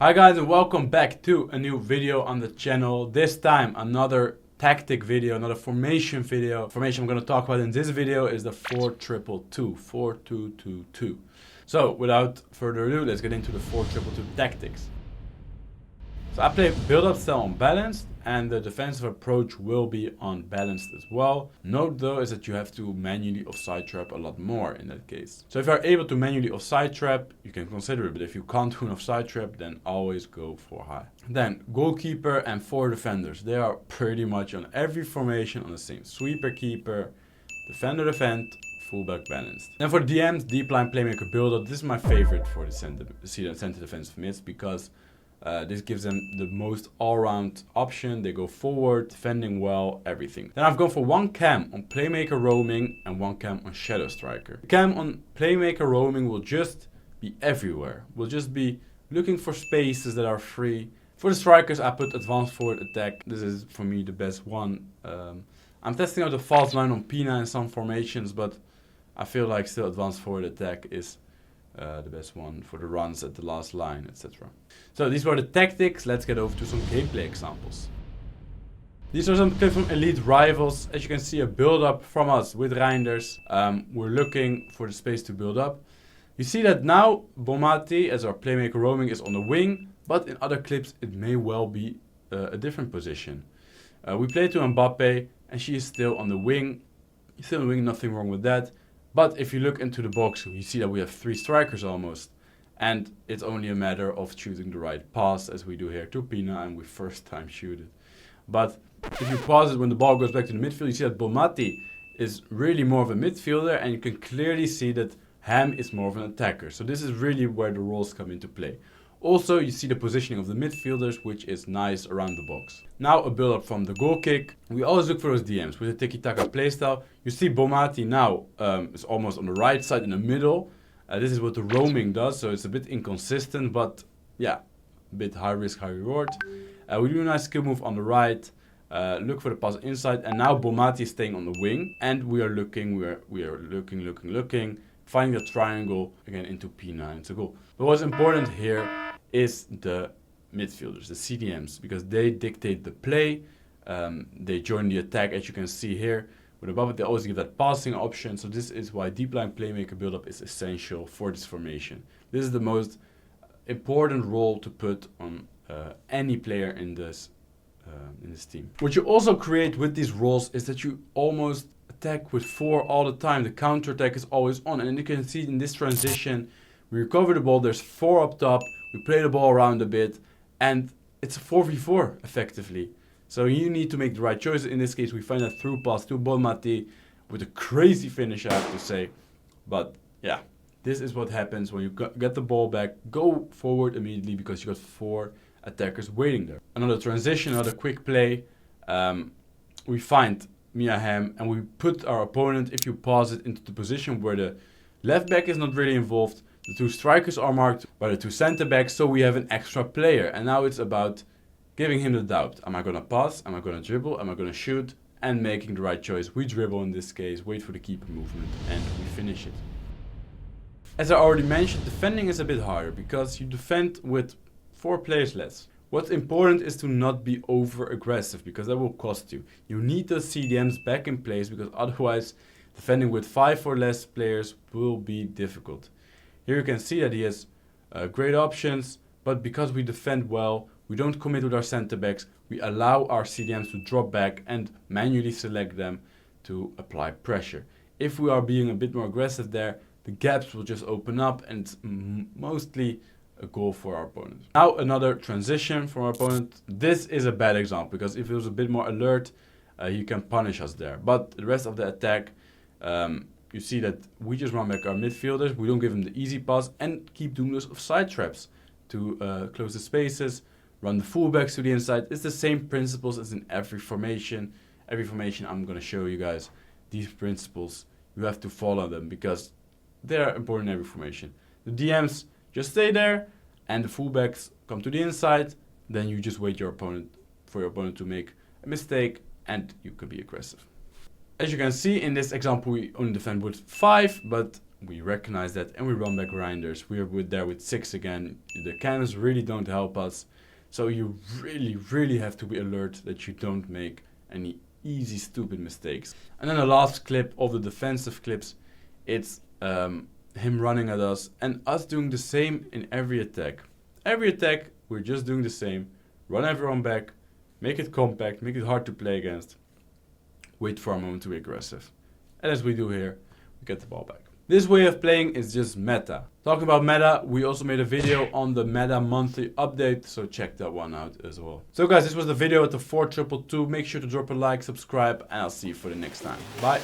Hi guys, and welcome back to a new video on the channel. This time another tactic video, another formation video. Formation I'm going to talk about in this video is the 4-2-2, 4-2-2-2. So without further ado, let's get into the 4-2-2 tactics. So I play build-up style unbalanced, and the defensive approach will be unbalanced as well. Note though is that you have to manually offside trap a lot more in that case. So if you are able to manually offside trap, you can consider it, but if you can't do an offside trap, then always go for high. Then goalkeeper and 4 defenders, they are pretty much on every formation on the same. Sweeper, keeper, defender, defend, fullback balanced. Then for DMs, deep line playmaker build-up, this is my favorite for the center defensive mids because this gives them the most all-round option. They go forward, defending well, everything. Then I've gone for 1 cam on playmaker roaming and 1 cam on shadow striker. The cam on playmaker roaming will just be everywhere. We'll just be looking for spaces that are free. For the strikers, I put advanced forward attack. This is for me the best one. I'm testing out the false line on Pina in some formations, but I feel like still advanced forward attack is the best one for the runs at the last line, etc. So these were the tactics. Let's get over to some gameplay examples. These are some clips from Elite Rivals. As you can see, a build-up from us with Reinders. We're looking for the space to build up. You see that now Bomati, as our playmaker roaming, is on the wing, but in other clips it may well be a different position. We play to Mbappe, and she is still on the wing. Still on the wing, nothing wrong with that. But if you look into the box, you see that we have 3 strikers almost. And it's only a matter of choosing the right pass, as we do here to Pina, and we first time shoot it. But if you pause it when the ball goes back to the midfield, you see that Bomati is really more of a midfielder, and you can clearly see that Ham is more of an attacker. So this is really where the roles come into play. Also, you see the positioning of the midfielders, which is nice around the box. Now a build-up from the goal kick. We always look for those DMs with the tiki-taka playstyle. You see Bomati now is almost on the right side in the middle. This is what the roaming does, so it's a bit inconsistent, but yeah, a bit high risk, high reward. We do a nice skill move on the right. Look for the pass inside, and now Bomati is staying on the wing, and we are looking, looking, finding the triangle again into P9. It's a goal. But what's important here is the midfielders, the CDMs, because they dictate the play. They join the attack, as you can see here. With above it, they always give that passing option. So this is why deep line playmaker build-up is essential for this formation. This is the most important role to put on any player in this team. What you also create with these roles is that you almost attack with 4 all the time. The counter attack is always on, and you can see in this transition, we recover the ball, there's 4 up top, we play the ball around a bit, and it's a 4v4 effectively. So you need to make the right choices. In this case, we find a through pass to Bomati with a crazy finish, I have to say. But yeah, this is what happens when you get the ball back. Go forward immediately because you got 4 attackers waiting there. Another transition, another quick play. We find Mia Ham and we put our opponent, if you pause it, into the position where the left back is not really involved. The 2 strikers are marked by the 2 center backs, so we have an extra player. And now it's about giving him the doubt. Am I going to pass? Am I going to dribble? Am I going to shoot? And making the right choice. We dribble in this case, wait for the keeper movement, and we finish it. As I already mentioned, defending is a bit harder because you defend with 4 players less. What's important is to not be over aggressive because that will cost you. You need those CDMs back in place because otherwise defending with 5 or less players will be difficult. Here you can see that he has great options, but because we defend well, we don't commit with our center backs, we allow our CDMs to drop back and manually select them to apply pressure. If we are being a bit more aggressive there, the gaps will just open up and it's mostly a goal for our opponent. Now another transition from our opponent. This is a bad example because if it was a bit more alert, he can punish us there. But the rest of the attack, you see that we just run back our midfielders, we don't give them the easy pass and keep doing those offside traps to close the spaces, run the fullbacks to the inside. It's the same principles as in every formation. Every formation I'm going to show you guys these principles. You have to follow them because they're important in every formation. The DMs just stay there and the fullbacks come to the inside. Then you just wait for your opponent to make a mistake and you can be aggressive. As you can see in this example, we only defend with 5, but We recognize that and we run back grinders. We are there with 6 again. The cannons really don't help us. So you really have to be alert that you don't make any easy stupid mistakes. And then the last clip of the defensive clips, it's him running at us and us doing the same in every attack. Every attack we're just doing the same. Run everyone back, make it compact, make it hard to play against. Wait for a moment to be aggressive. And as we do here, we get the ball back. This way of playing is just meta. Talking about meta, we also made a video on the meta monthly update, so check that one out as well. So guys, this was the video with the 4-2-2. Make sure to drop a like, subscribe, and I'll see you for the next time. Bye.